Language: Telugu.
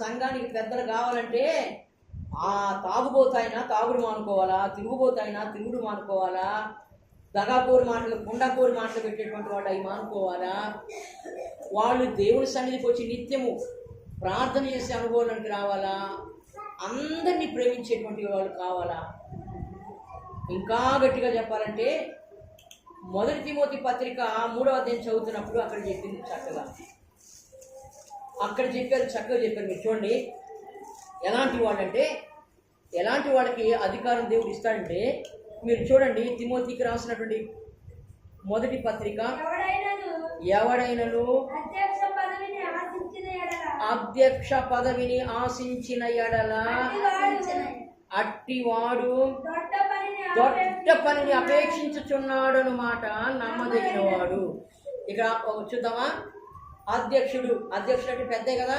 సంఘానికి పెద్దలు కావాలంటే ఆ తాగుబోతాయినా తాగుడు మానుకోవాలా, తిరుగుబోతాయినా తిరుగుడు మానుకోవాలా, దగాకోరు మాటలు కుండకోరు మాటలు పెట్టేటువంటి వాళ్ళు అవి మానుకోవాలా, వాళ్ళు దేవుడి సన్నిధికి వచ్చి నిత్యము ప్రార్థన చేసే అనుభవానికి రావాలా, అందరినీ ప్రేమించేటువంటి వాళ్ళు కావాలా. ఇంకా గట్టిగా చెప్పాలంటే 1 తిమోతి పత్రిక 3వ అధ్యాయం చదువుతున్నప్పుడు అక్కడ చెప్పింది చక్కగా, చక్కగా చెప్పారు. మీరు చూడండి, ఎలాంటి వాళ్ళంటే ఎలాంటి వాళ్ళకి అధికారం దేవుడు ఇస్తాడంటే, మీరు చూడండి తిమోతికి రాసినటువంటి 1 పత్రిక, ఎవడైనను అధ్యక్ష పదవిని ఆశించిన ఎడల అట్టివాడు దొడ్డ పనిని అపేక్షించుచున్నాడు అన్నమాట, నమ్మదగిన వాడు. ఇక చూద్దామా, అధ్యక్షుడు అంటే పెద్దే కదా,